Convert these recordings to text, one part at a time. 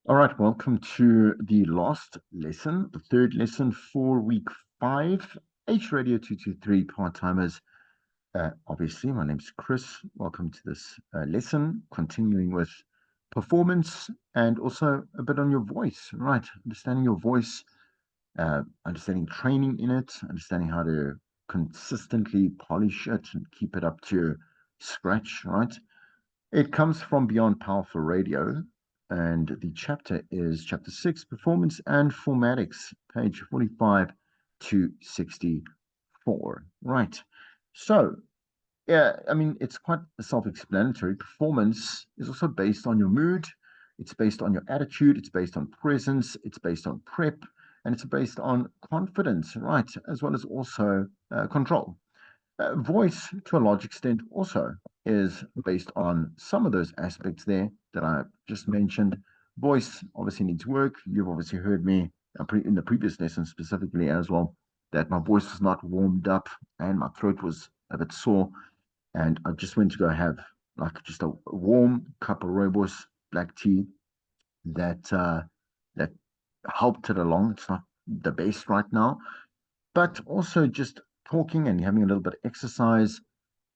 All right, welcome to the last lesson, the third lesson for week 5, H Radio 223 part-timers. Obviously, my name's Chris. Welcome to this lesson, continuing with performance and also a bit on your voice, right? Understanding your voice, understanding training in it, understanding how to consistently polish it and keep it up to scratch, right? It comes from Beyond Powerful Radio, and the chapter is chapter 6, Performance and Formatics, page 45 to 64. Right. So, yeah, I mean, it's quite self explanatory. Performance is also based on your mood, it's based on your attitude, it's based on presence, it's based on prep, and it's based on confidence, right? As well as also control. Voice, to a large extent, also is based on some of those aspects there that I just mentioned. Voice obviously needs work. You've obviously heard me in the previous lesson specifically as well that my voice was not warmed up and my throat was a bit sore. And I just went to go have like just a warm cup of rooibos black tea that helped it along. It's not the best right now, but also just talking and having a little bit of exercise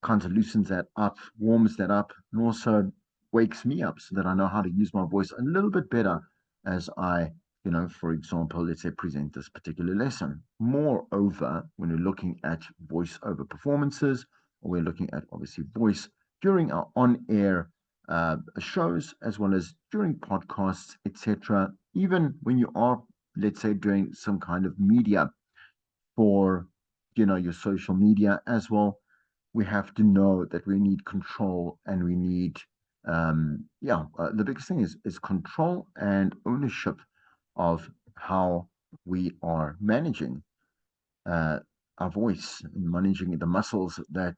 kind of loosens that up, warms that up, and also wakes me up so that I know how to use my voice a little bit better as I, for example, let's say present this particular lesson. Moreover, when we're looking at voice over performances, or we're looking at obviously voice during our on air shows, as well as during podcasts, etc., even when you are, let's say, doing some kind of media for your social media as well, we have to know that we need control and we need the biggest thing is control and ownership of how we are managing uh, our voice and managing the muscles that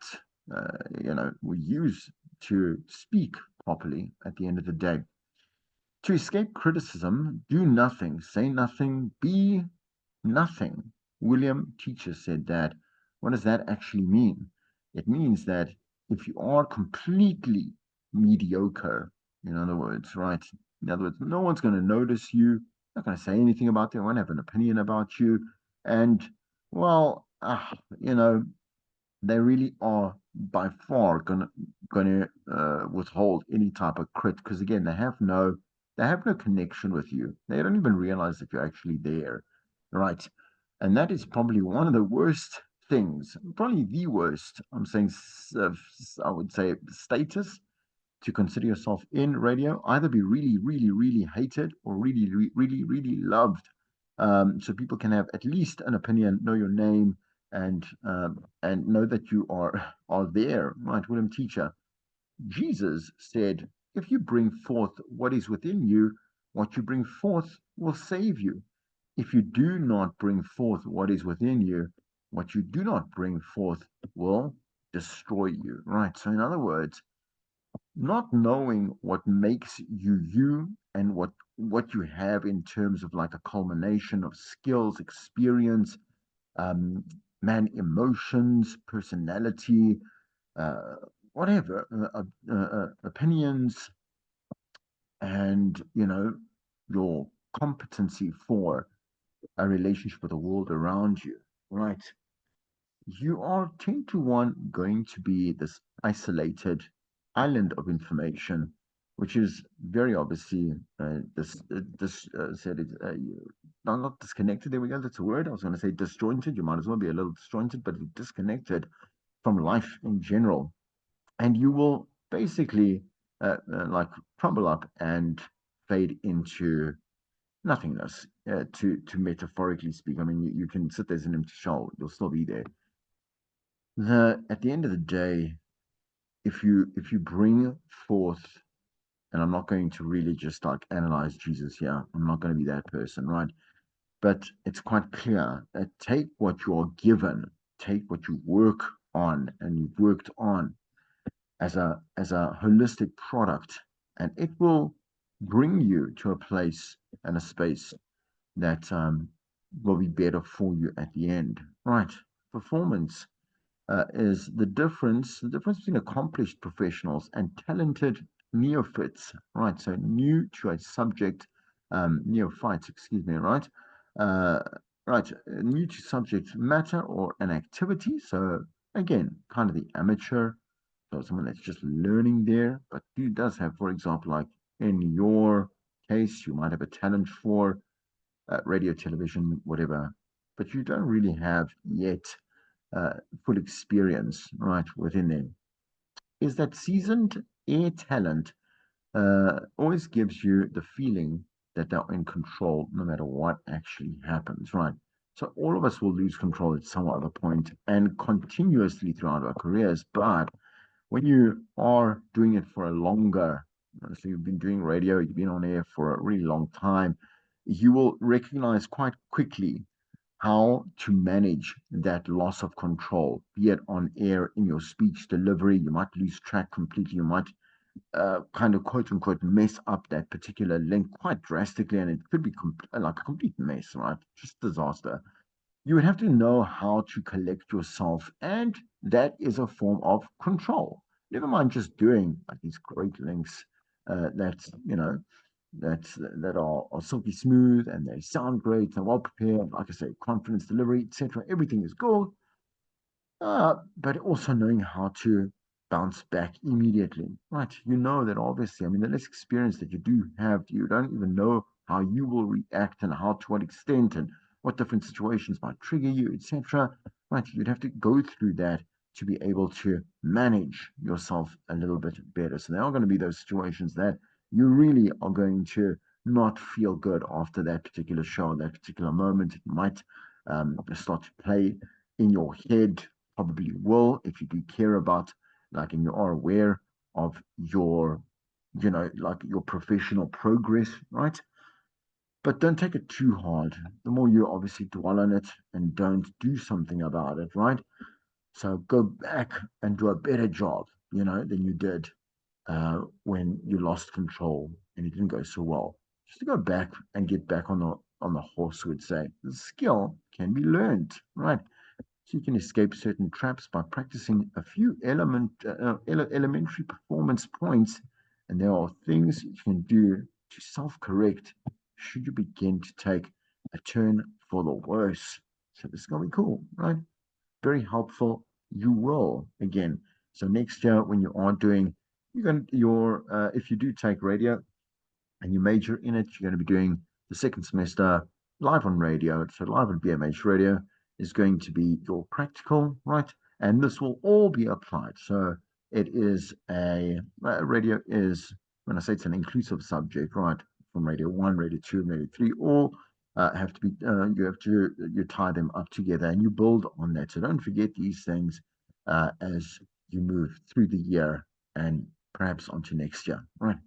we use to speak properly at the end of the day. To escape criticism, do nothing, say nothing, be nothing. William Teacher said that. What does that actually mean? It means that if you are completely mediocre, in other words, right? In other words, no one's going to notice you, not going to say anything about you, won't have an opinion about you. And, well, they really are by far gonna withhold any type of crit because again they have no connection with you. They don't even realize that you're actually there, right? And that is probably one of the worst things, probably the worst. I'm saying I would say status to consider yourself in radio. Either be really, really, really hated or really, really, really loved, so people can have at least an opinion, know your name, and know that you are there, right? William Teacher. Jesus said, "If you bring forth what is within you, what you bring forth will save you. If you do not bring forth what is within you, what you do not bring forth will destroy you." Right. So, in other words, not knowing what makes you you and what you have in terms of like a culmination of skills, experience, um, man emotions, personality, uh, whatever, opinions, and your competency for a relationship with the world around you, right? You are 10 to 1 going to be this isolated island of information, which is very obviously said it, not disconnected. There we go. That's a word. I was going to say disjointed. You might as well be a little disjointed, but disconnected from life in general. And you will basically like crumble up and fade into nothingness, to metaphorically speak. I mean, you can sit there as an empty shell, you'll still be there. At the end of the day, if you bring forth, and I'm not going to really just like analyze Jesus here, I'm not going to be that person, right? But it's quite clear that take what you are given, take what you work on and you've worked on as a holistic product, and it will bring you to a place and a space that will be better for you at the end, right? Performance is the difference between accomplished professionals and talented neophytes, right? So new to a subject, neophytes, excuse me, right? Uh, right, new to subject matter or an activity. So again, kind of the amateur, so someone that's just learning there, but who does have, for example, like in your case, you might have a talent for radio, television, whatever, but you don't really have yet uh, full experience, right, within them. Is that seasoned air talent always gives you the feeling that they're in control no matter what actually happens, right? So all of us will lose control at some other point and continuously throughout our careers. But when you are doing it for a longer, so you've been doing radio, you've been on air for a really long time, you will recognize quite quickly how to manage that loss of control, be it on air in your speech delivery. You might lose track completely. You might kind of quote unquote mess up that particular link quite drastically, and it could be like a complete mess, right? Just disaster. You would have to know how to collect yourself, and that is a form of control. Never mind just doing like these great links that that are silky smooth and they sound great and well prepared. Like I say, confidence, delivery, etc. Everything is good, but also knowing how to bounce back immediately, right? You know that obviously, I mean, the less experience that you do have, you don't even know how you will react and how to what extent and what different situations might trigger you, etc. Right? You'd have to go through that to be able to manage yourself a little bit better. So there are going to be those situations that you really are going to not feel good after that particular show, that particular moment. It might start to play in your head, probably will if you do care about, like, and you are aware of your, like your professional progress, right? But don't take it too hard. The more you obviously dwell on it and don't do something about it, right? So go back and do a better job, than you did when you lost control and it didn't go so well. Just to go back and get back on the horse, would say. The skill can be learned, right? So you can escape certain traps by practicing a few elementary performance points, and there are things you can do to self-correct should you begin to take a turn for the worse. So this is gonna be cool, right? Very helpful. You will again. So next year when you are doing, you're going to your if you do take radio, and you major in it, you're going to be doing the second semester live on radio. So live on BMH radio is going to be your practical, right? And this will all be applied. So it is radio is, when I say it's an inclusive subject, right? From radio one, radio two, and radio three, all have to be, you tie them up together and you build on that. So don't forget these things as you move through the year and perhaps onto next year, right?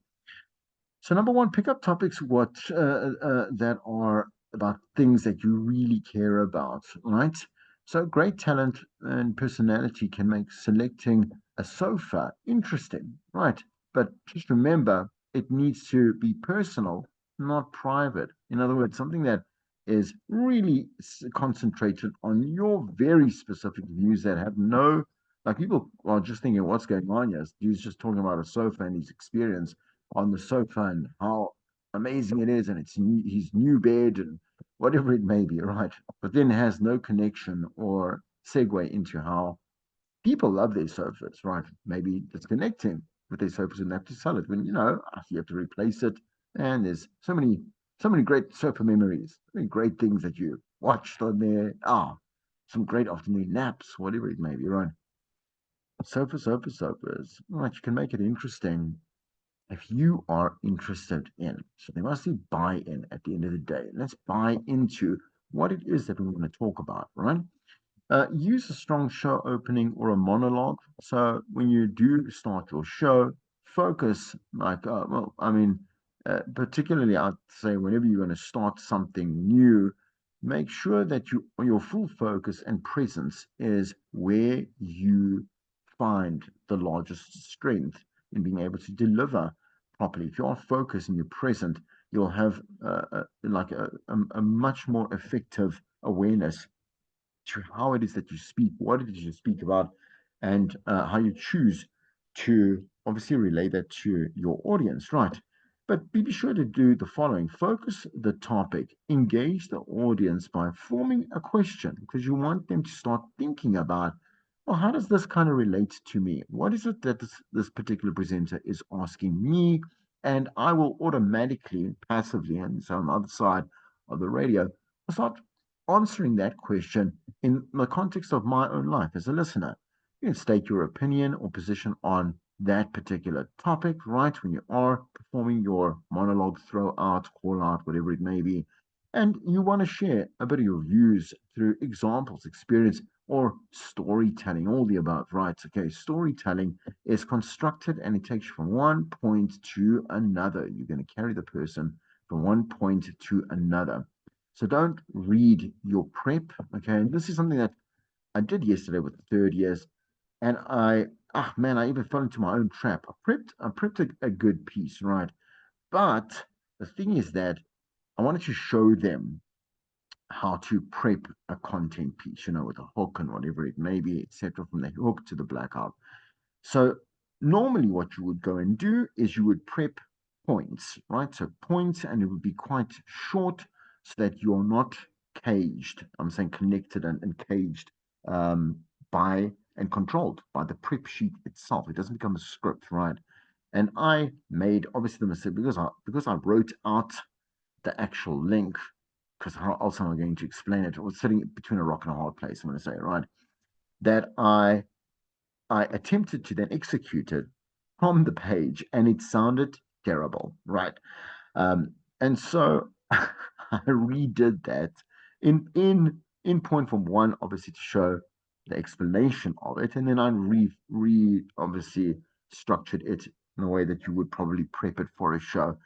So number one, pick up topics that are about things that you really care about, right? So great talent and personality can make selecting a sofa interesting, right? But just remember, it needs to be personal, not private. In other words, something that is really concentrated on your very specific views that have no, like people are just thinking, what's going on? Yes, he's just talking about a sofa and his experience on the sofa and how amazing it is, and it's his new bed and whatever it may be, right? But then has no connection or segue into how people love their sofas, right? Maybe disconnecting with their sofas and have to sell it when you have to replace it. And there's so many great sofa memories, so many great things that you watched on there. Some great afternoon naps, whatever it may be, right? Sofas. Right, you can make it interesting if you are interested in. So there must be buy-in at the end of the day. Let's buy into what it is that we want to talk about, right? Use a strong show opening or a monologue. So when you do start your show, focus like, particularly I'd say whenever you're going to start something new, make sure that your full focus and presence is where you find the largest strength in being able to deliver properly. If you are focused and you're present, you'll have a much more effective awareness to how it is that you speak, what it is you speak about, and how you choose to obviously relay that to your audience, right? But be sure to do the following: focus the topic, engage the audience by forming a question, because you want them to start thinking about, well, how does this kind of relate to me? What is it that this particular presenter is asking me? And I will automatically, passively, and so on the other side of the radio, start answering that question in the context of my own life as a listener. You can state your opinion or position on that particular topic, right? When you are performing your monologue, throw out, call out, whatever it may be. And you want to share a bit of your views through examples, experience, or storytelling, all the above, right? Okay, storytelling is constructed and it takes you from one point to another. You're going to carry the person from one point to another. So don't read your prep, okay? And this is something that I did yesterday with the third years, and man, I even fell into my own trap. I prepped a good piece, right? But the thing is that I wanted to show them how to prep a content piece, with a hook and whatever it may be, etc., from the hook to the blackout. So normally what you would go and do is you would prep points, right? So points, and it would be quite short so that you're not caged. I'm saying connected and caged um, by and controlled by the prep sheet itself. It doesn't become a script, right? And I made obviously the mistake because I wrote out the actual link, because how else am I going to explain it? I was sitting between a rock and a hard place, I'm going to say, right? That I attempted to then execute it from the page, and it sounded terrible, right? And so I redid that in point from one, obviously to show the explanation of it, and then I re obviously structured it in a way that you would probably prep it for a show,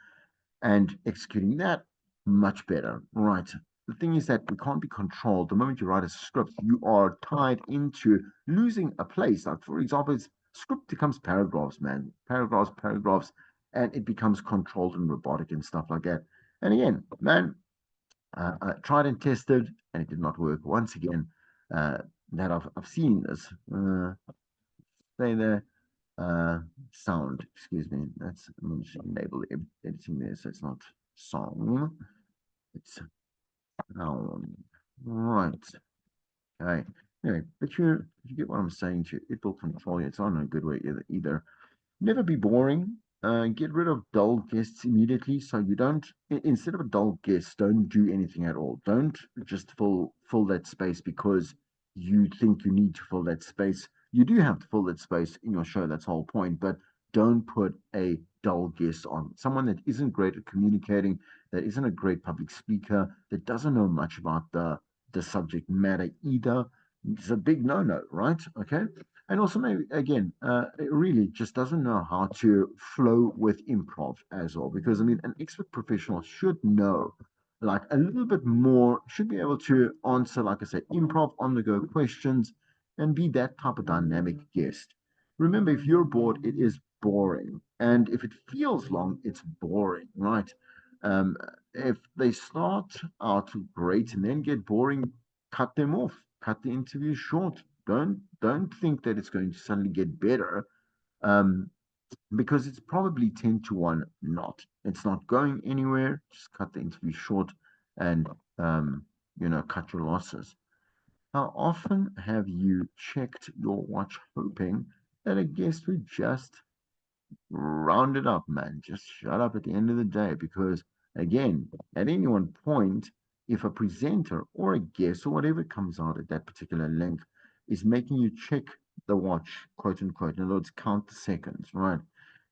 and executing that much better. Right. The thing is that we can't be controlled. The moment you write a script, you are tied into losing a place. Like, for example, script becomes paragraphs, man. Paragraphs, and it becomes controlled and robotic and stuff like that. And again, man, I tried and tested, and it did not work. Once again, uh, that I've seen this. Stay there. Uh, Sound, excuse me. I'm just enable editing there, so it's not song. It's sound. Right. Okay. Anyway, but you get what I'm saying to you. It will control you. It's not in a good way either. Never be boring. Get rid of dull guests immediately. So you don't, instead of a dull guest, don't do anything at all. Don't just fill that space because you think you need to fill that space. You do have to fill that space in your show. That's the whole point. But don't put a dull guest on. Someone that isn't great at communicating, that isn't a great public speaker, that doesn't know much about the subject matter either. It's a big no-no, right? Okay. And also, maybe again, it really just doesn't know how to flow with improv as well. Because I mean, an expert professional should know like a little bit more, should be able to answer, like I said, improv on the go questions and be that type of dynamic guest. Remember, if you're bored, it is boring. And if it feels long, it's boring, right? Um, if they start out great and then get boring, cut them off, cut the interview short. Don't think that it's going to suddenly get better, um, because it's probably 10 to 1 not. It's not going anywhere. Just cut the interview short and cut your losses. How often have you checked your watch hoping that a guest would just round it up, man? Just shut up at the end of the day, because again, at any one point, if a presenter or a guest or whatever comes out at that particular link is making you check the watch, quote unquote, in other words, count the seconds, right?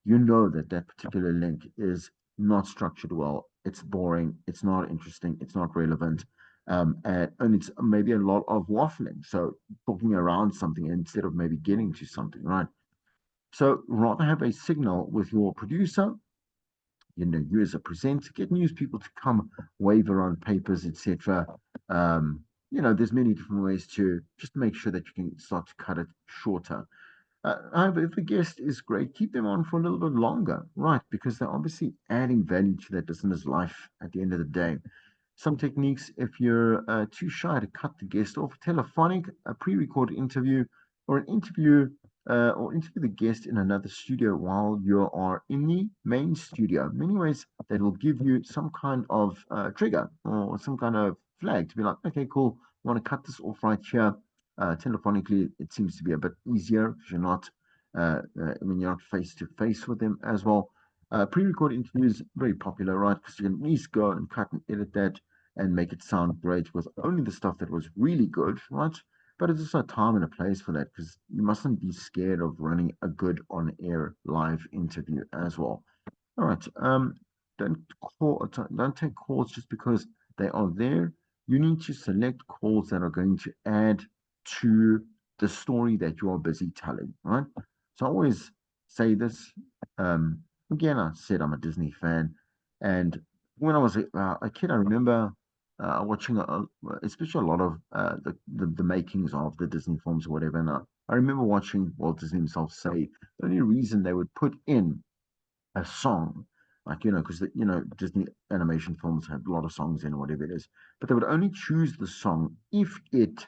You know that that particular link is not structured well. It's boring. It's not interesting. It's not relevant. And it's maybe a lot of waffling. So talking around something instead of maybe getting to something, right? So rather have a signal with your producer, you as a presenter, get news people to come waver on papers, etc. There's many different ways to just make sure that you can start to cut it shorter. However, if a guest is great, keep them on for a little bit longer, right? Because they're obviously adding value to that listener's life at the end of the day. Some techniques, if you're too shy to cut the guest off, telephonic, a pre recorded interview, or an interview or interview the guest in another studio while you are in the main studio. Many ways that will give you some kind of trigger or some kind of flag to be like, okay, cool, I want to cut this off right here. Telephonically, it seems to be a bit easier because you're not, when you're not face to face with them as well. Pre-recorded interviews very popular, right? Because you can at least go and cut and edit that and make it sound great with only the stuff that was really good, right? But it's also a time and a place for that because you mustn't be scared of running a good on-air live interview as well. All right. Don't don't take calls just because they are there. You need to select calls that are going to add to the story that you are busy telling, right? So I always say this. Again, I said I'm a Disney fan, and when I was a kid, I remember watching especially a lot of the makings of the Disney films or whatever. And I remember watching Walt Disney himself say the only reason they would put in a song, like, because Disney animation films have a lot of songs in or whatever it is, but they would only choose the song if it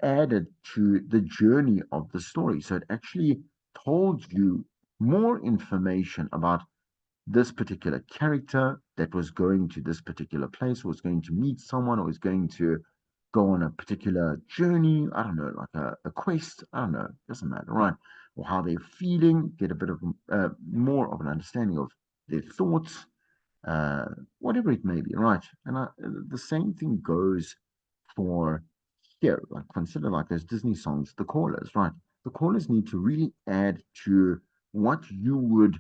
added to the journey of the story. So it actually told you more information about this particular character that was going to this particular place, was going to meet someone, or was going to go on a particular journey. I don't know, like a quest. I don't know, doesn't matter, right? Or how they're feeling, get a bit of more of an understanding of their thoughts, uh, whatever it may be, right? And the same thing goes for here. Like consider like those Disney songs, the callers, right? The callers need to really add to what you would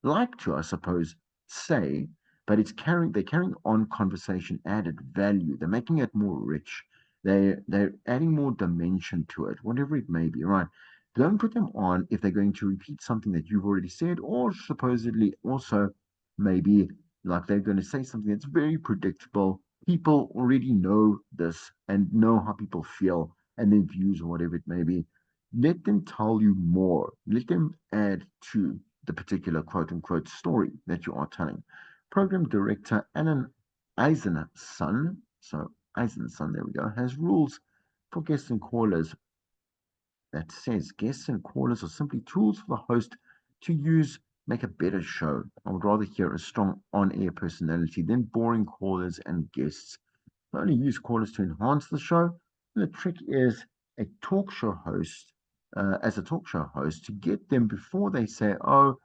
like to, I suppose, say, but they're carrying on conversation added value. They're making it more rich. They're adding more dimension to it, whatever it may be, right? Don't put them on if they're going to repeat something that you've already said, or supposedly also maybe like they're going to say something that's very predictable. People already know this and know how people feel and their views or whatever it may be. Let them tell you more. Let them add to the particular quote unquote story that you are telling. Program director Alan Eisenson, so Eisenson, there we go, has rules for guests and callers that says guests and callers are simply tools for the host to use make a better show. I would rather hear a strong on-air personality than boring callers and guests. I only use callers to enhance the show. The trick is a talk show host, as a talk show host, to get them before they say, oh,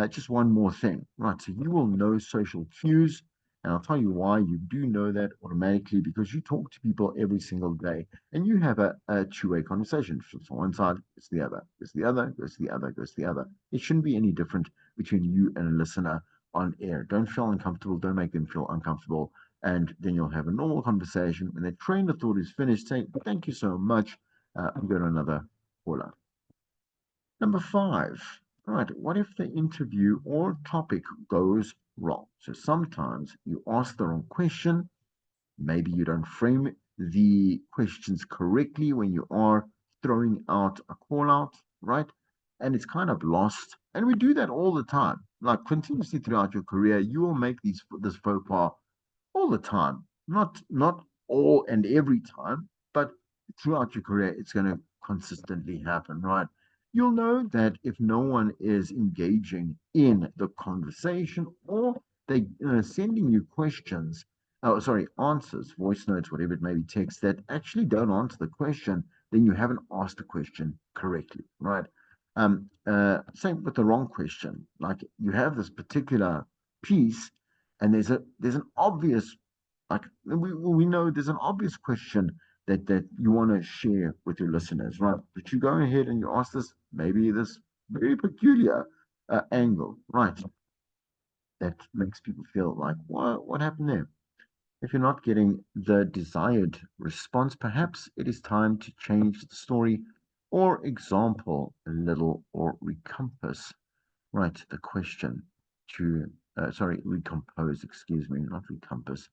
just one more thing. Right. So you will know social cues. And I'll tell you why you do know that automatically because you talk to people every single day and you have a two-way conversation. From one side, it's the other, it's the other, goes to the other, goes to the other. It shouldn't be any different between you and a listener on air. Don't feel uncomfortable. Don't make them feel uncomfortable, and then you'll have a normal conversation. When their train of thought is finished, say, thank you so much. I'm going to another caller. Number five. All right, what if the interview or topic goes wrong? So sometimes you ask the wrong question. Maybe you don't frame the questions correctly when you are throwing out a call out, right? And it's kind of lost. And we do that all the time. Like continuously throughout your career, you will make this faux pas all the time. Not all and every time, but throughout your career, it's going to consistently happen, right? You'll know that if no one is engaging in the conversation or they sending you questions, oh sorry, answers, voice notes, whatever it may be, text that actually don't answer the question, then you haven't asked the question correctly, right? Same with the wrong question. Like you have this particular piece and there's an obvious like we know there's an obvious question that you want to share with your listeners, right? But you go ahead and you ask this very peculiar angle, right? That makes people feel like what happened there? If you're not getting the desired response, perhaps it is time to change the story or example a little or recompass, right, the question to, recompose, excuse me, not recompass,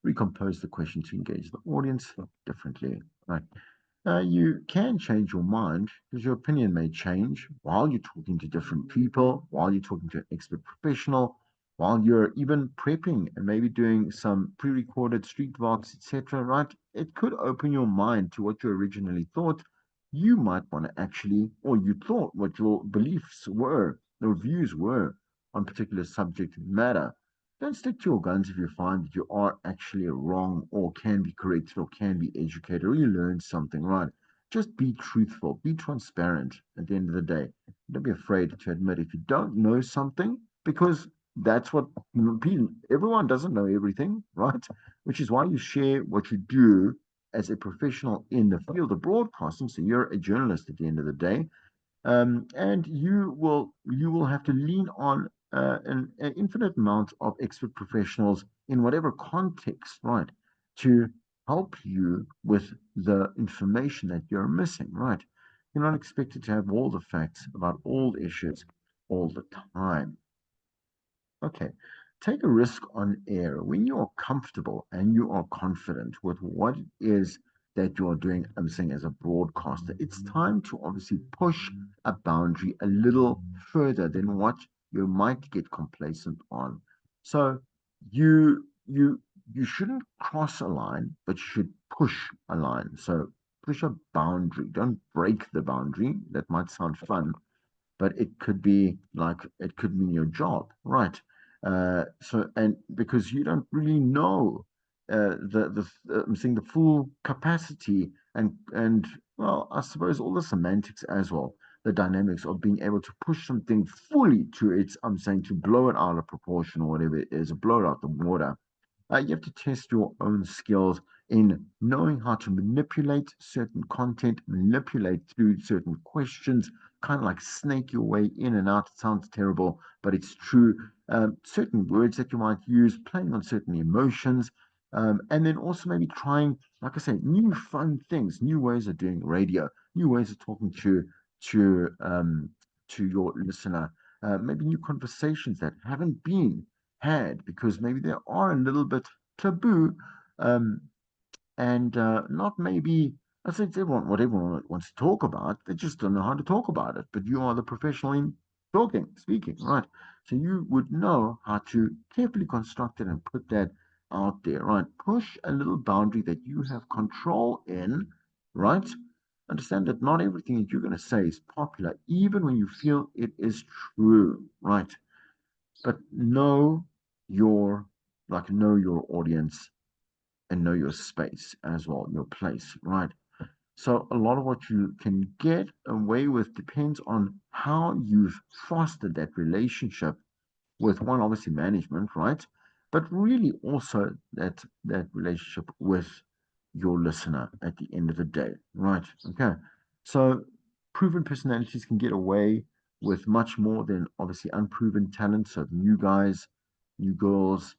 recompose the question to engage the audience differently, right? You can change your mind because your opinion may change while you're talking to different people, while you're talking to an expert professional, while you're even prepping and maybe doing some pre-recorded street vlogs, etc. Right? It could open your mind to what you originally thought, you might want to actually, or you thought what your beliefs were, or views were on particular subject matter. Don't stick to your guns if you find that you are actually wrong or can be corrected or can be educated or you learned something right. Just be truthful, be transparent at the end of the day. Don't be afraid to admit if you don't know something, because that's what everyone doesn't know everything, right? Which is why you share what you do as a professional in the field of broadcasting. So you're a journalist at the end of the day, and you will have to lean on an infinite amount of expert professionals in whatever context, right, to help you with the information that you're missing, right? You're not expected to have all the facts about all issues all the time. Okay. Take a risk on air when you are comfortable and you are confident with what it is that you are doing. I'm saying as a broadcaster, it's time to obviously push a boundary a little further than what you might get complacent on. So you you shouldn't cross a line, but you should push a line. So push a boundary. Don't break the boundary. That might sound fun, but it could be like it could mean your job, right? And because you don't really know I'm saying the full capacity and well, I suppose all the semantics as well, the dynamics of being able to push something fully to its, I'm saying to blow it out of proportion or whatever it is, blow it out the water. You have to test your own skills in knowing how to manipulate certain content, manipulate through certain questions, kind of like snake your way in and out. It sounds terrible, but it's true. Certain words that you might use, playing on certain emotions, and then also maybe trying, like I say, new fun things, new ways of doing radio, new ways of talking to to your listener, maybe new conversations that haven't been had because maybe they are a little bit taboo, um, and not maybe. I think everyone, what everyone wants to talk about, they just don't know how to talk about it. But you are the professional in talking, speaking, right? So you would know how to carefully construct it and put that out there, right? Push a little boundary that you have control in, right? Understand that not everything that you're going to say is popular, even when you feel it is true, right? But your know your audience and know your space as well, your place, right? So a lot of what you can get away with depends on how you've fostered that relationship with one, obviously management, right? But really also that relationship with your listener at the end of the day, right? Okay. So proven personalities can get away with much more than obviously unproven talent. So new guys, new girls,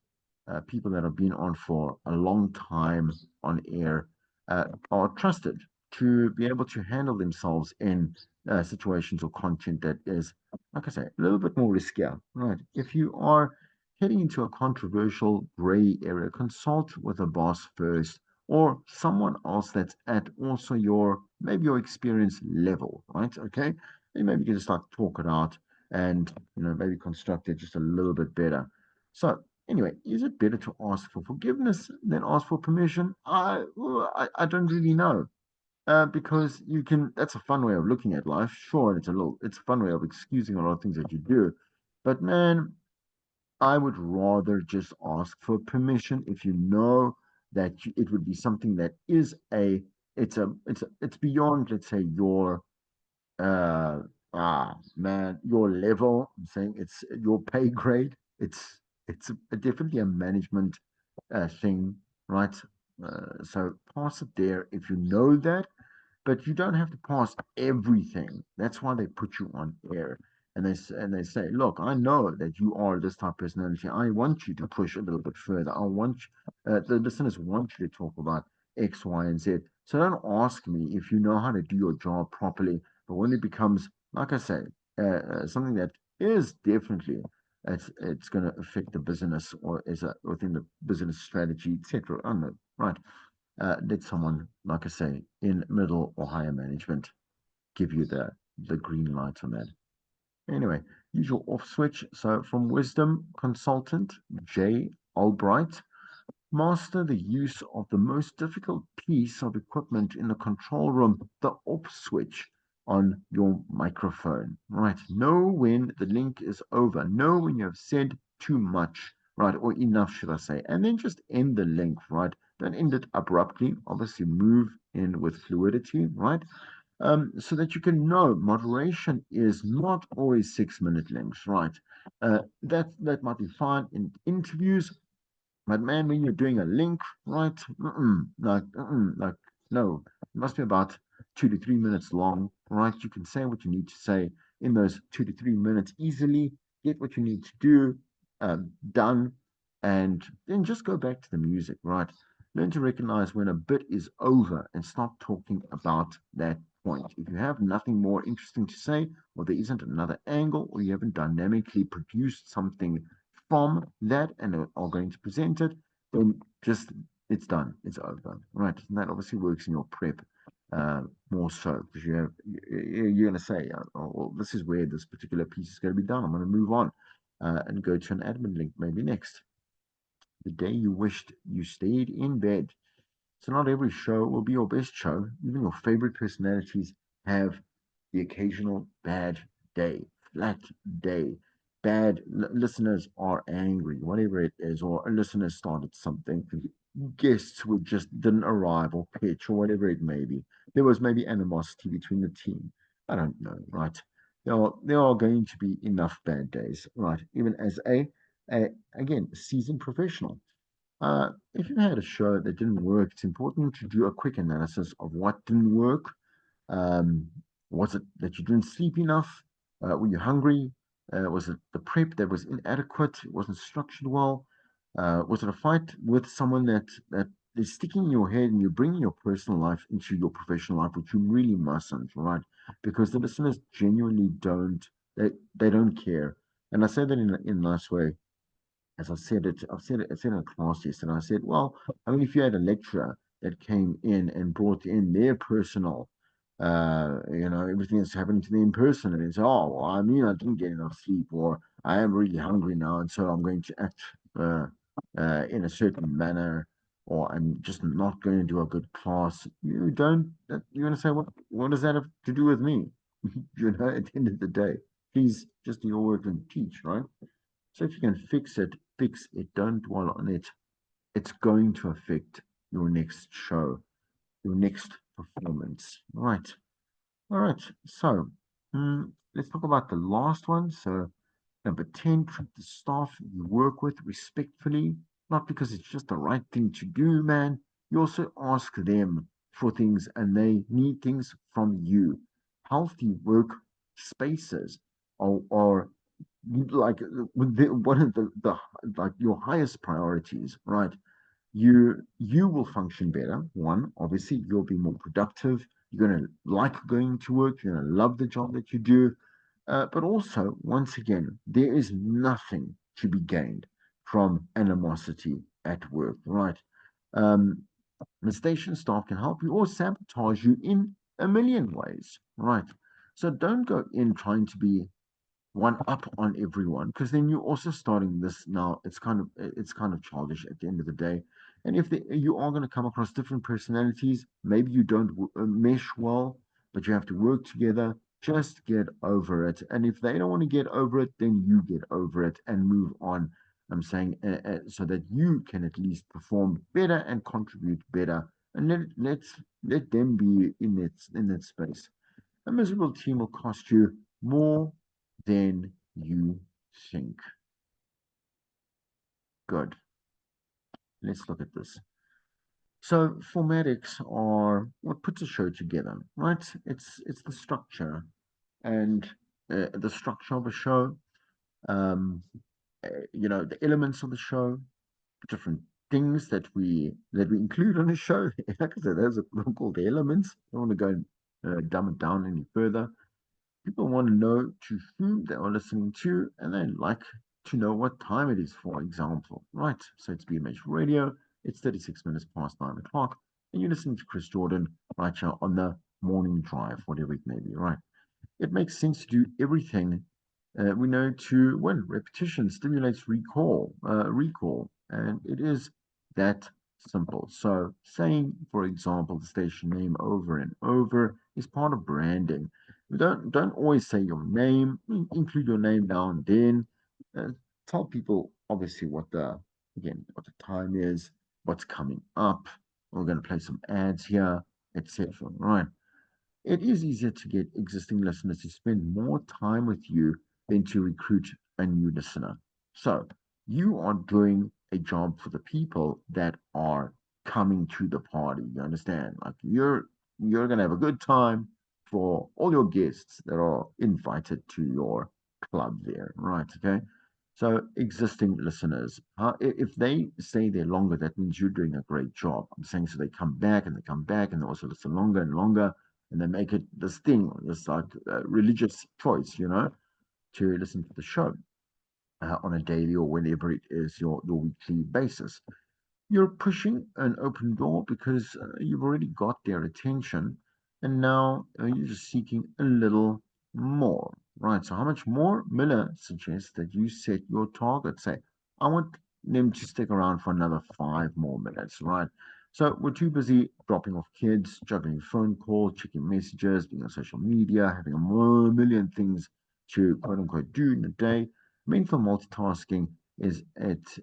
people that have been on for a long time on air are trusted to be able to handle themselves in situations or content that is, like I say, a little bit more riskier, right? If you are heading into a controversial gray area, consult with a boss first or someone else that's at also your maybe your experience level, right? Okay. And maybe you can just like talk it out and maybe construct it just a little bit better. So anyway, is it better to ask for forgiveness than ask for permission? I don't really know. Because you can, that's a fun way of looking at life. Sure, it's a fun way of excusing a lot of things that you do. But man, I would rather just ask for permission if you know that it would be something that is it's beyond, let's say, your uh man, your level. I'm saying it's your pay grade. Definitely a management thing, right? So pass it there if you know that, but you don't have to pass everything. That's why they put you on air. And they say, look, I know that you are this type of personality. I want you to push a little bit further. The listeners want you to talk about X, Y, and Z. So don't ask me if you know how to do your job properly. But when it becomes, like I say, something that is definitely it's going to affect the business or is within the business strategy, etc. I don't know, right? Let someone, like I say, in middle or higher management give you the green light on that. Anyway, use your off switch. So from Wisdom Consultant, Jay Albright, Master the use of the most difficult piece of equipment in the control room, the off switch on your microphone. Right. Know when the link is over. Know when you have said too much, right, or enough, should I say. And then just end the link, right? Don't end it abruptly. Obviously, move in with fluidity, right? So that you can know moderation is not always 6 minute links, right? That might be fine in interviews, but man, when you're doing a link, right? Like, no, it must be about 2 to 3 minutes long, right? You can say what you need to say in those 2 to 3 minutes easily, get what you need to do done, and then just go back to the music, right? Learn to recognize when a bit is over and stop talking about that point. If you have nothing more interesting to say, or there isn't another angle, or you haven't dynamically produced something from that and are going to present it, then just it's done, it's over, right? And that obviously works in your prep more so because you're going to say, oh, well, this is where this particular piece is going to be done. I'm going to move on and go to an admin link maybe next. The day you wished you stayed in bed. So not every show will be your best show. Even your favorite personalities have the occasional bad day, flat day. Listeners are angry, whatever it is, or a listener started something. Guests who just didn't arrive or pitch or whatever it may be. There was maybe animosity between the team. I don't know, right? There are going to be enough bad days, right? Even as a again, seasoned professional. If you had a show that didn't work, it's important to do a quick analysis of what didn't work. Um, was it that you didn't sleep enough? Were you hungry? Was it the prep that was inadequate? It wasn't structured well? Was it a fight with someone that is sticking in your head and you're bringing your personal life into your professional life, which you really mustn't, right? Because the listeners genuinely don't they don't care. And I say that in a nice way as I said in a class yesterday, I said, well, I mean, if you had a lecturer that came in and brought in their personal, everything that's happening to them personally, and say, oh, well, I mean, I didn't get enough sleep, or I am really hungry now, and so I'm going to act uh, in a certain manner, or I'm just not going to do a good class. You don't, you're going to say, what does that have to do with me? At the end of the day, please just do your work and teach, right? So if you can fix it, fix it. Don't dwell on it. It's going to affect your next show, your next performance. Right. All right. So let's talk about the last one. So number 10, treat the staff you work with respectfully, not because it's just the right thing to do, man. You also ask them for things and they need things from you. Healthy work spaces are like one of the like your highest priorities, right? You will function better. One, obviously, you'll be more productive. You're going to like going to work. You're going to love the job that you do. But also, once again, there is nothing to be gained from animosity at work, right? Um, the station staff can help you or sabotage you in a million ways, right? So don't go in trying to be one up on everyone because then you're also starting this now it's kind of childish at the end of the day. And if you are going to come across different personalities, maybe you don't mesh well, but you have to work together. Just get over it, and if they don't want to get over it, then you get over it and move on. I'm saying so that you can at least perform better and contribute better, and let them be in that space. A miserable team will cost you more than you think. Good. Let's look at this. So formatics are what puts a show together, right? It's the structure and the structure of a show. Um, the elements of the show, different things that we include on a show. Like I said, those are called the elements. I don't want to go and dumb it down any further. People want to know to whom they are listening to, and they like to know what time it is, for example. Right. So it's BMH Radio. It's 36 minutes past 9 o'clock, and you're listening to Chris Jordan right here on the morning drive, whatever it may be. Right. It makes sense to do everything we know to win. Repetition stimulates recall, and it is That simple. So saying, for example, the station name over and over is part of branding. Don't always say your name. Include your name now and then. Uh, Tell people obviously what the time is, what's coming up. We're going to play some ads here, etc. Right. It is easier to get existing listeners to spend more time with you than to recruit a new listener. So you are doing a job for the people that are coming to the party. You understand? Like you're gonna have a good time for all your guests that are invited to your club there, right? Okay. So existing listeners, if they stay there longer, that means you're doing a great job. I'm saying so they come back and they come back and they also listen longer and longer and they make it this thing, this like religious choice, to listen to the show on a daily or whenever it is your weekly basis. You're pushing an open door because you've already got their attention, and now you're just seeking a little more, right? So, how much more? Miller suggests that you set your target. Say, I want them to stick around for another 5 more minutes, right? So, we're too busy dropping off kids, juggling phone calls, checking messages, being on social media, having million things to quote unquote do in a day. Mental multitasking is it's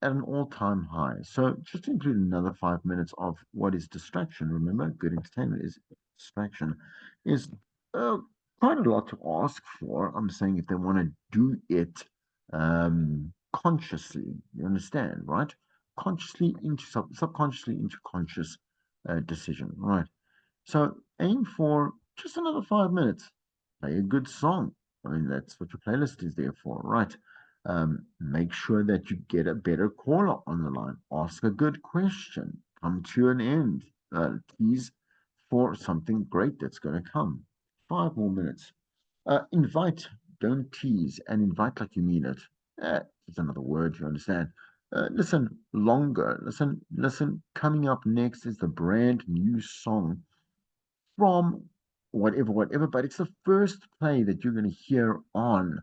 at an all-time high. So just to include another 5 minutes of what is distraction. Remember, good entertainment is distraction. Is uh, quite a lot to ask for. I'm saying if they want to do it consciously, you understand, right? Consciously into subconsciously into conscious decision, right? So aim for just another 5 minutes. Play a good song. I mean, that's what your playlist is there for, right? Make sure that you get a better caller on the line. Ask a good question. Come to an end. Tease for something great that's going to come. 5 more minutes. Invite, don't tease, and invite like you mean it. It's another word, you understand. Listen longer. Listen. Coming up next is the brand new song from whatever, but it's the first play that you're going to hear on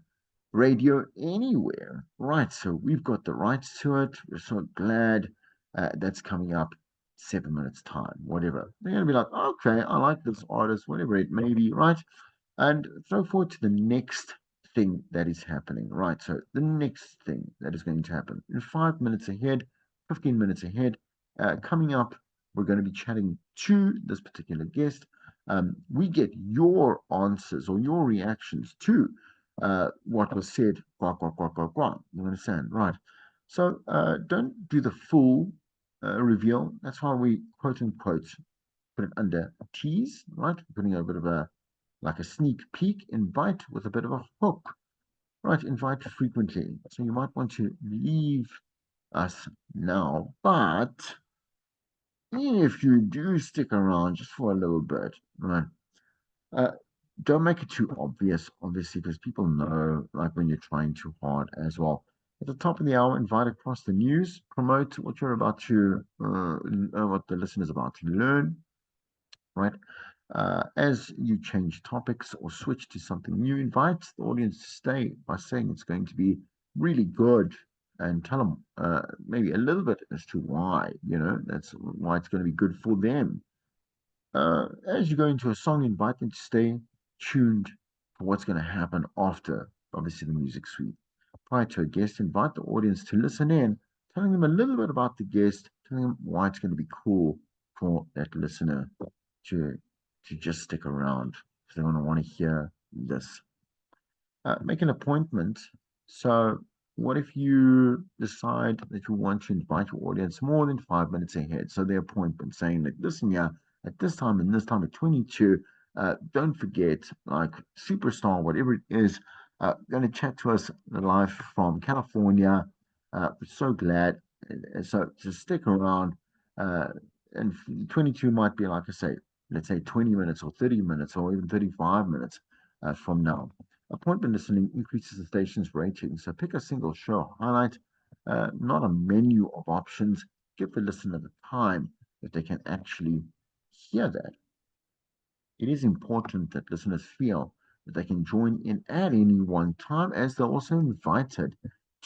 radio anywhere. Right, so we've got the rights to it. We're so glad that's coming up 7 minutes time, whatever. They're going to be like, okay, I like this artist, whatever it may be, right? And throw forward to the next thing that is happening, right? So the next thing that is going to happen in 5 minutes ahead, 15 minutes ahead, coming up, we're going to be chatting to this particular guest. We get your answers or your reactions to what was said. Quack, quack, quack, quack, quack. You understand, right? So don't do the full reveal. That's why we quote unquote put it under tease, right? Putting a bit of a like a sneak peek, invite with a bit of a hook. Right, invite frequently. So you might want to leave us now, but if you do stick around just for a little bit, right, uh, don't make it too obvious, obviously, because people know, like when you're trying too hard as well. At the top of the hour, invite across the news, promote what you're about to, what the listener's about to learn, right? As you change topics or switch to something new, invite the audience to stay by saying it's going to be really good and tell them maybe a little bit as to why, that's why it's going to be good for them. As you go into a song, invite them to stay tuned for what's going to happen after, obviously, the music suite. Prior to a guest, invite the audience to listen in, telling them a little bit about the guest, telling them why it's going to be cool for that listener to to just stick around if they want to hear this. Make an appointment. So, what if you decide that you want to invite your audience more than 5 minutes ahead? So, the appointment saying, like, listen, yeah, at this time and this time at 22, don't forget, like, superstar, whatever it is, going to chat to us live from California. We're so glad. So, just stick around. Uh, and 22 might be, like I say, let's say 20 minutes or 30 minutes or even 35 minutes from now. Appointment listening increases the station's rating, so pick a single show highlight, not a menu of options. Give the listener the time that they can actually hear that. It is important that listeners feel that they can join in at any one time as they're also invited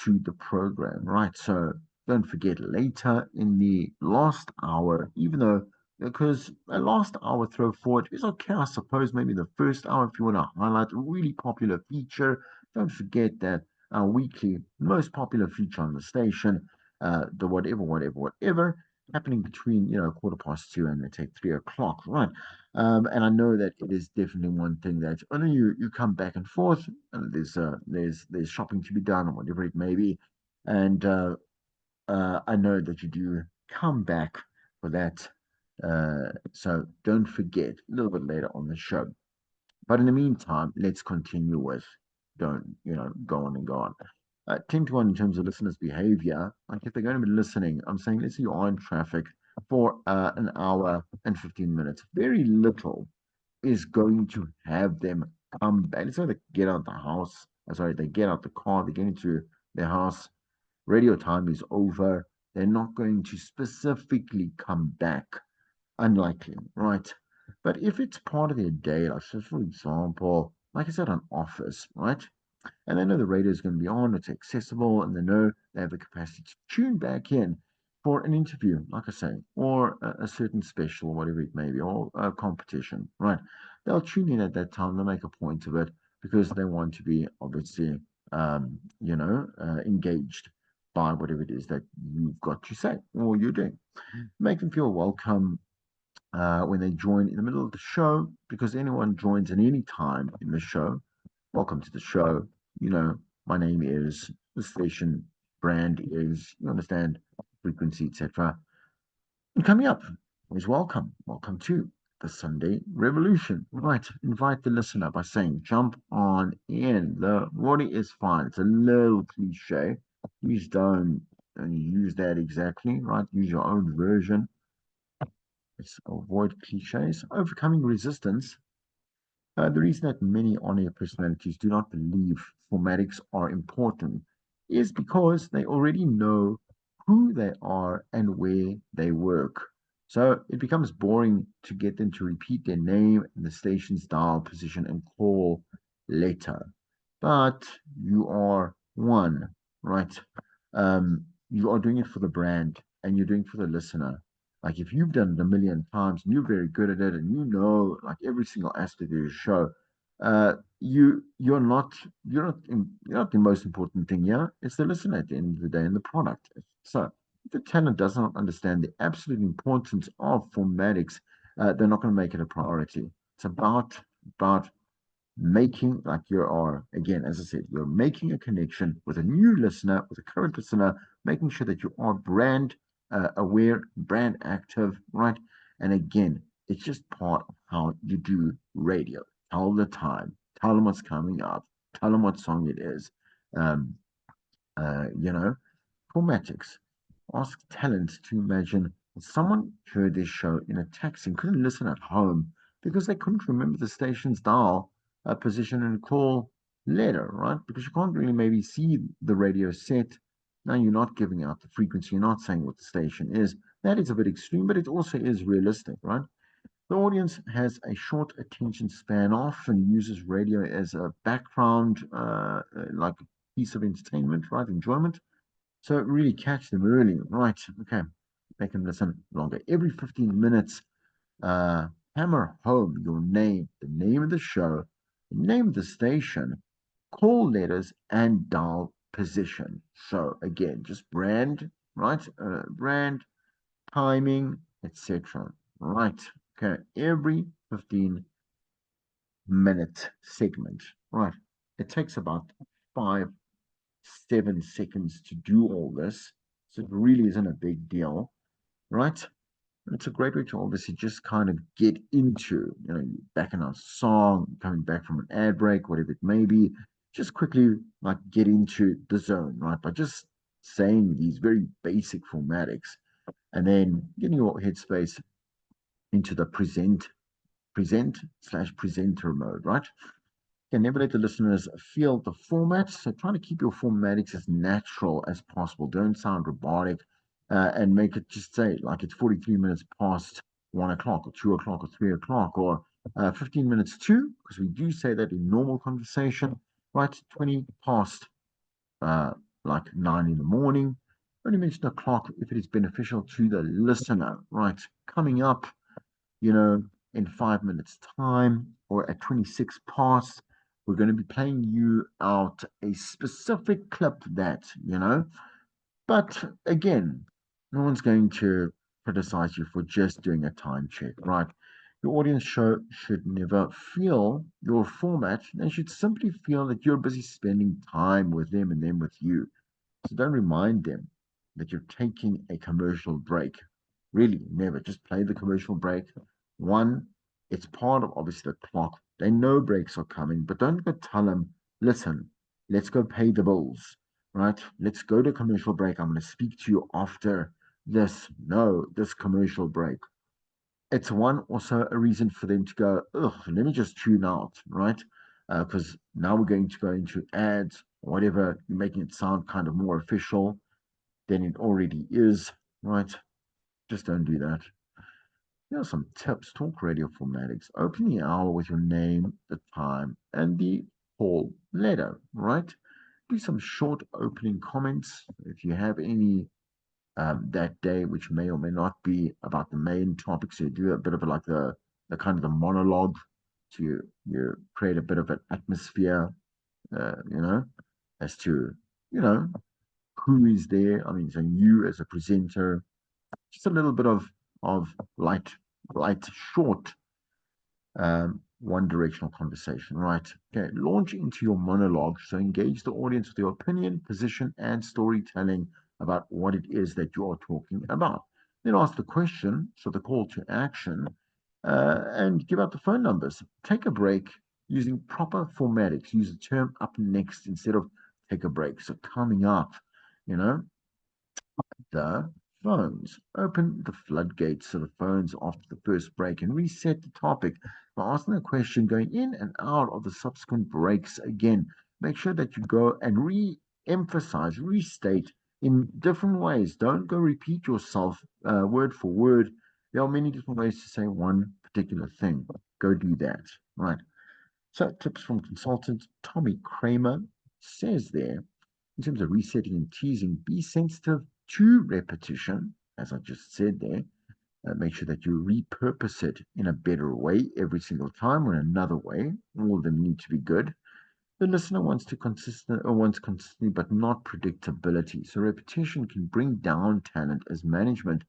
to the program, right? So don't forget later in the last hour, even though because a last hour throw forward is okay, I suppose. Maybe the first hour, if you want to highlight a really popular feature, don't forget that our weekly most popular feature on the station, the whatever, happening between 2:15 and let's say 3 o'clock, right? And I know that it is definitely one thing that only you come back and forth, and there's shopping to be done or whatever it may be, and I know that you do come back for that. So don't forget a little bit later on the show. But in the meantime, let's continue with don't go on and go on. 10 to 1 in terms of listeners' behavior. Like if they're going to be listening, I'm saying let's say you are in traffic for an hour and 15 minutes. Very little is going to have them come back. Let's say they get out the house. Sorry, they get out the car, they get into their house, radio time is over. They're not going to specifically come back. Unlikely, right? But if it's part of their day, like so for example, like I said, an office, right? And they know the radio is going to be on, it's accessible, and they know they have the capacity to tune back in for an interview, like I say, or a certain special, whatever it may be, or a competition, right? They'll tune in at that time, they'll make a point of it because they want to be obviously, engaged by whatever it is that you've got to say or you're doing. Make them feel welcome when they join in the middle of the show because anyone joins at any time in the show. Welcome to the show. My name is the station brand is, you understand, frequency, etc. And coming up is welcome. Welcome to the Sunday Revolution. Right. Invite the listener by saying, jump on in. The Roddy is fine. It's a little cliche. Please don't use that exactly, right? Use your own version. Let's avoid cliches. Overcoming resistance. The reason that many on-air personalities do not believe formatics are important is because they already know who they are and where they work. So it becomes boring to get them to repeat their name and the station's dial position and call letter. But you are one, right? You are doing it for the brand and you're doing it for the listener. Like if you've done it a million times and you're very good at it and you know like every single aspect of your show, you're not the most important thing here. It's the listener at the end of the day and the product. So if the tenant does not understand the absolute importance of formatics, they're not going to make it a priority. It's about making like you are again, as I said, you're making a connection with a new listener, with a current listener, making sure that you are brand aware, brand active, right? And again, it's just part of how you do radio. Tell the time, tell them what's coming up, tell them what song it is. Um, you know, Formatics ask talent to imagine someone heard this show in a taxi and couldn't listen at home because they couldn't remember the station's dial position and call letter, right? Because you can't really maybe see the radio set. Now you're not giving out the frequency, you're not saying what the station is. That is a bit extreme, but it also is realistic, right? The audience has a short attention span, often uses radio as a background, like piece of entertainment, right? Enjoyment. So really catch them early, right? Okay, make them listen longer. Every 15 minutes, hammer home your name, the name of the show, the name of the station, call letters, and dial position. So again, just brand, right? Brand, timing, etc. Right. Okay, every 15-minute segment. Right. It takes about 5, 7 seconds to do all this. So it really isn't a big deal, right? It's a great way to obviously just kind of get into, back in a song, coming back from an ad break, whatever it may be, just quickly like get into the zone, right? By just saying these very basic formatics and then getting your headspace into the present/presenter mode, right? Can never let the listeners feel the format. So trying to keep your formatics as natural as possible. Don't sound robotic and make it just say like it's 43 minutes past 1 o'clock or 2 o'clock or 3 o'clock or 15 minutes to, because we do say that in normal conversation, right? 20 past uh, like 9 in the morning. Only mention the clock if it is beneficial to the listener, right? Coming up, you know, in 5 minutes' time or at 26 past, we're going to be playing you out a specific clip that, but again, no one's going to criticize you for just doing a time check, right? Your audience should never feel your format. They should simply feel that you're busy spending time with them and them with you. So don't remind them that you're taking a commercial break. Really, never. Just play the commercial break. One, it's part of obviously the clock. They know breaks are coming, but don't go tell them, listen, let's go pay the bills, right? Let's go to commercial break. I'm going to speak to you after this. No, this commercial break. It's one also a reason for them to go, ugh, let me just tune out, right? Because now we're going to go into ads, whatever, you're making it sound kind of more official than it already is, right? Just don't do that. Here are some tips. Talk radio formatics. Open the hour with your name, the time, and the call letter, right? Do some short opening comments. If you have any that day, which may or may not be about the main topic. So you do a bit of like the kind of the monologue to you create a bit of an atmosphere, you know, as to, you know, who is there. I mean, so you as a presenter, just a little bit of light, light, short one directional conversation, right? Okay, launch into your monologue. So engage the audience with your opinion, position, and storytelling about what it is that you are talking about. Then ask the question, so the call to action, and give out the phone numbers. Take a break using proper formatics. Use the term up next instead of take a break. So coming up, you know, the phones. Open the floodgates to the phones after the first break and reset the topic by asking a question going in and out of the subsequent breaks again. Make sure that you go and re emphasize, restate in different ways. Don't go repeat yourself word for word. There are many different ways to say one particular thing. Go do that. Right. So, tips from consultant Tommy Kramer says there in terms of resetting and teasing, be sensitive to repetition, as I just said there. Make sure that you repurpose it in a better way every single time or another way. All of them need to be good. The listener wants consistency, but not predictability. So repetition can bring down talent as management.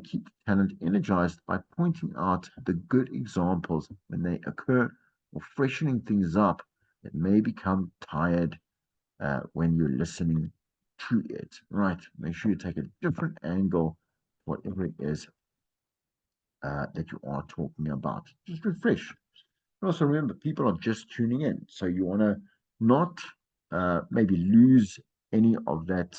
Keep talent energized by pointing out the good examples when they occur or freshening things up that may become tired when you're listening to it. Right. Make sure you take a different angle, whatever it is that you are talking about. Just refresh. And also remember, people are just tuning in. So you want to not maybe lose any of that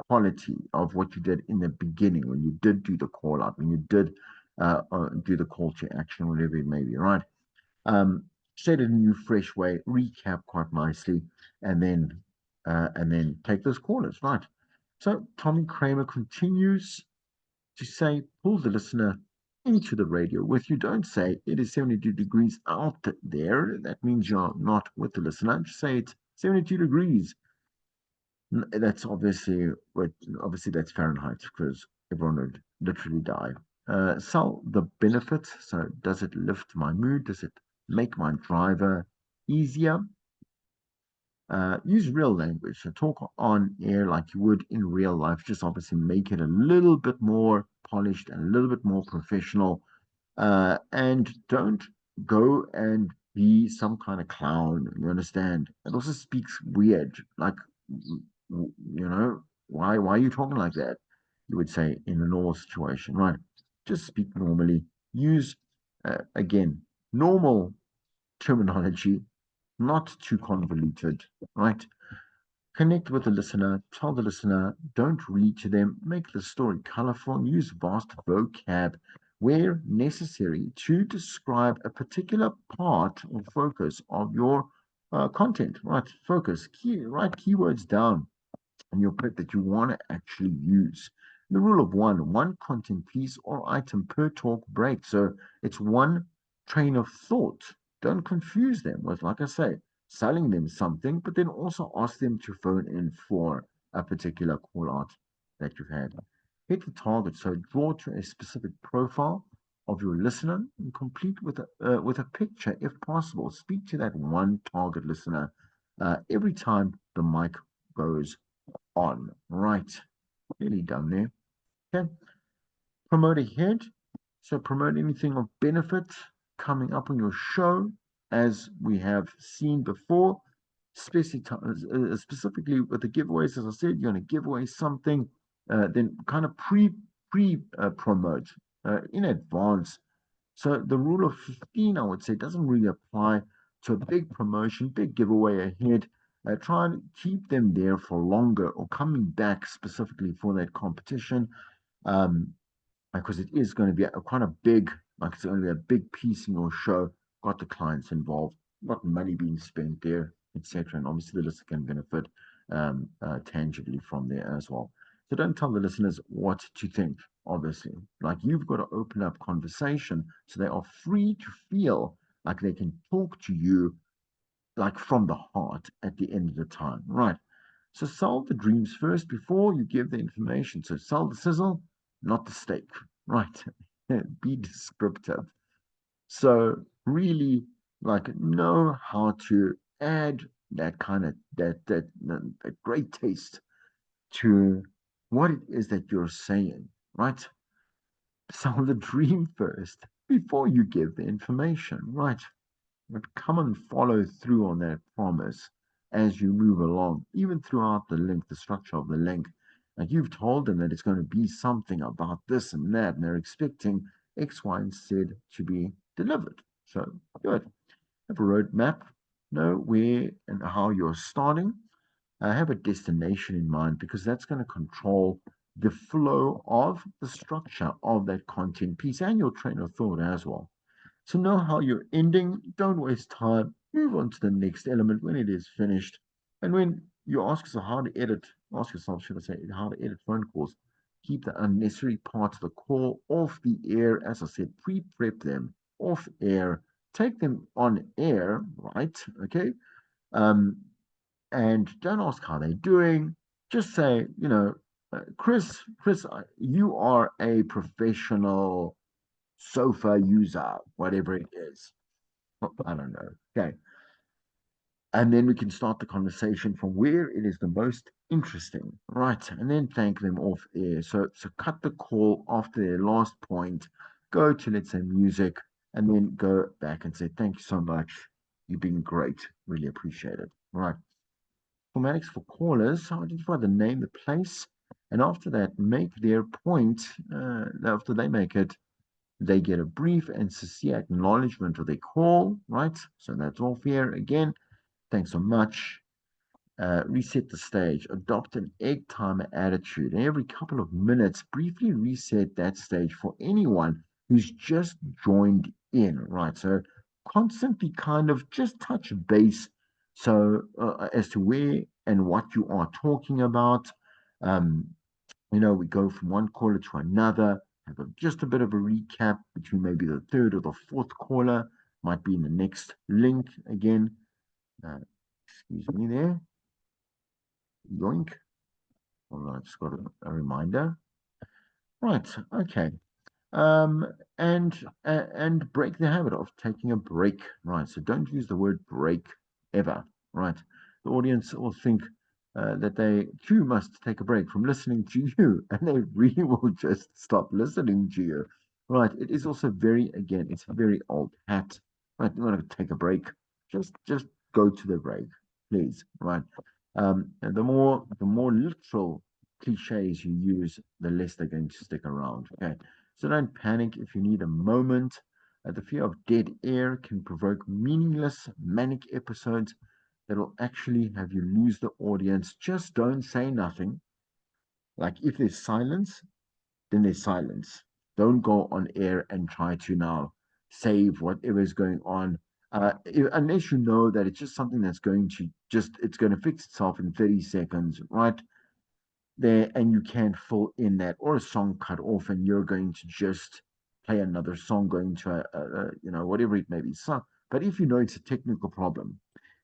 quality of what you did in the beginning when you did do the call out, when you did do the call to action, whatever it may be, right? Um, Say it in a new, fresh way, recap quite nicely, and then take those callers, right? So Tommy Kramer continues to say, pull the listener into the radio with you. Don't say it is 72 degrees out there. That means you're not with the listener. Just say it's 72 degrees. That's obviously that's Fahrenheit because everyone would literally die. Sell the benefits. So does it lift my mood? Does it make my driver easier? Use real language. So talk on air like you would in real life. Just obviously make it a little bit more polished and a little bit more professional. And don't go and be some kind of clown. You understand? It also speaks weird. Like, why are you talking like that? You would say in a normal situation, right? Just speak normally. Use again normal terminology, not too convoluted, right? Connect with the listener, tell the listener, don't read to them, make the story colorful, and use vast vocab where necessary to describe a particular part or focus of your content. Right, focus, write keywords down in your prep that you want to actually use. The rule of one content piece or item per talk break. So it's one train of thought. Don't confuse them with, like I say, selling them something, but then also ask them to phone in for a particular call out. that you've had. Hit the target. So draw to a specific profile of your listener and complete with a picture if possible. Speak to that one target listener every time the mic goes on. Right. Nearly done there. Okay. Promote ahead. So promote anything of benefit coming up on your show, as we have seen before. Specifically with the giveaways, as I said, you're going to give away something, then kind of pre promote in advance. So the rule of 15, I would say, doesn't really apply to a big promotion, big giveaway ahead. Try and keep them there for longer or coming back specifically for that competition. Um, because it is going to be a quite a big, like it's going to be a big piece in your show. Got the clients involved, got money being spent there, etc. And obviously, the listener can benefit tangibly from there as well. So don't tell the listeners what to think. Obviously, like you've got to open up conversation so they are free to feel like they can talk to you like from the heart at the end of the time, right? So sell the dreams first before you give the information. So sell the sizzle, not the steak, right? Be descriptive. So really, like, know how to add that kind of that great taste to what it is that you're saying, right? Sell the dream first before you give the information, right? But come and follow through on that promise as you move along, even throughout the link, the structure of the link. Like you've told them that it's going to be something about this and that, and they're expecting X, Y, and Z to be delivered. So good. Have a roadmap, know where and how you're starting. Have a destination in mind because that's going to control the flow of the structure of that content piece and your train of thought as well. So know how you're ending. Don't waste time. Move on to the next element when it is finished. And when you ask yourself how to edit, ask yourself, should I say, how to edit phone calls, keep the unnecessary parts of the call off the air. As I said, pre-prep them off air. Take them on air, right? Okay. Um, and don't ask how they're doing. Just say, Chris, you are a professional sofa user, whatever it is. I don't know. Okay. And then we can start the conversation from where it is the most interesting. Right. And then thank them off air. So cut the call after their last point, go to, let's say, music, and then go back and say, thank you so much. You've been great. Really appreciate it. Right. Formatics for callers, identify the name, the place, and after that, make their point. After they make it, they get a brief and sincere acknowledgement of their call, right? So that's all fair. Again, thanks so much. Reset the stage. Adopt an egg timer attitude. And every couple of minutes, briefly reset that stage for anyone who's just joined in, right? So constantly kind of just touch base. So as to where and what you are talking about. Um, we go from one caller to another, have just a bit of a recap between maybe the third or the fourth caller, might be in the next link again. Uh, excuse me there. Yoink. Hold on, I just got a reminder. Right, okay. Um, and break the habit of taking a break, right? So don't use the word break ever, right? The audience will think that they too must take a break from listening to you, and they really will just stop listening to you, right? It is also again, it's a very old hat, right? You want to take a break, just go to the break, please, right? And the more literal cliches you use, the less they're going to stick around. Okay. So don't panic if you need a moment. The fear of dead air can provoke meaningless manic episodes that will actually have you lose the audience. Just don't say nothing. Like if there's silence, then there's silence. Don't go on air and try to now save whatever is going on. Unless you know that it's just something that's going to it's going to fix itself in 30 seconds, right? There, and you can't fill in that, or a song cut off and you're going to just play another song going to whatever it may be. So but if you know it's a technical problem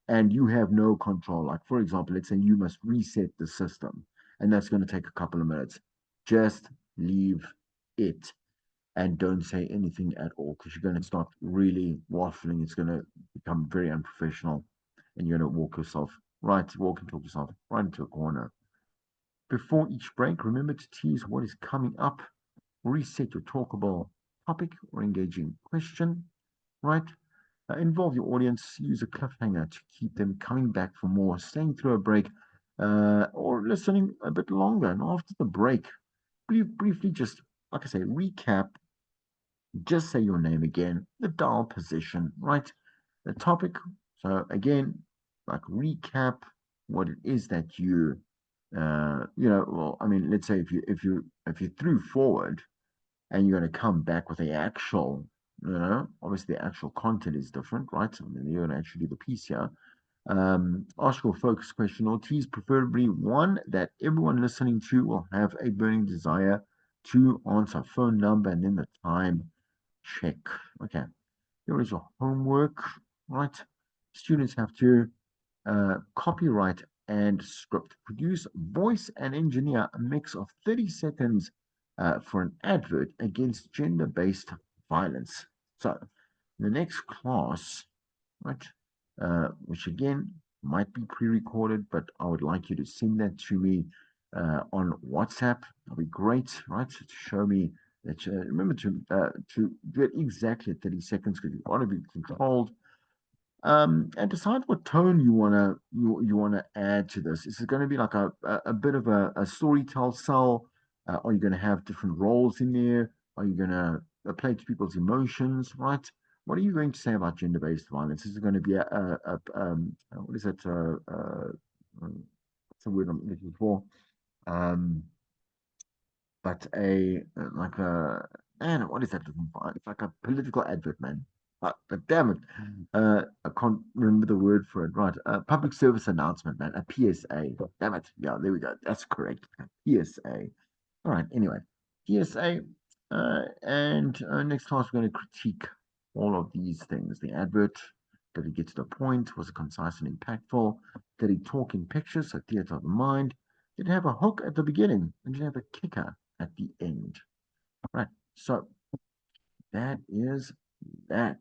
and you have no control, like for example, let's say you must reset the system and that's going to take a couple of minutes. Just leave it and don't say anything at all because you're going to start really waffling. It's going to become very unprofessional, and you're going to walk and talk yourself right into a corner. Before each break, remember to tease what is coming up, reset your talkable topic or engaging question, right? Involve your audience, use a cliffhanger to keep them coming back for more, staying through a break, or listening a bit longer. And after the break, briefly just, like I say, recap, just say your name again, the dial position, right? The topic. So again, like recap what it is that well, I mean, let's say if you threw forward and you're going to come back with the actual, obviously the actual content is different, right? So you're going to actually do the piece here. Ask your focus question or tease, preferably one that everyone listening to will have a burning desire to answer. Phone number and then the time check. Okay, here is your homework, right? Students have to copyright and script, produce, voice, and engineer a mix of 30 seconds for an advert against gender based violence. So, the next class, right, which again might be pre recorded, but I would like you to send that to me on WhatsApp. That'll be great, right? To show me that remember to do it exactly at 30 seconds because you want to be controlled and decide what tone you wanna add to this. Is it going to be like a bit of a storytell cell? Are you going to have different roles in there? Are you going to play to people's emotions? Right? What are you going to say about gender-based violence? Is it going to be what is it? What's the word I'm looking for? Um, but a like a man, what is that looking for? It's like a political advert, man. But damn it, I can't remember the word for it. Right, public service announcement, man. A PSA. Damn it. Yeah, there we go. That's correct. PSA. All right. Anyway, PSA. And next class we're going to critique all of these things. The advert. Did it get to the point? Was it concise and impactful? Did he talk in pictures? So theater of the mind. Did it have a hook at the beginning? And did it have a kicker at the end? Right. So that is that.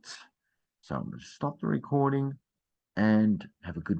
So I'm going to stop the recording and have a good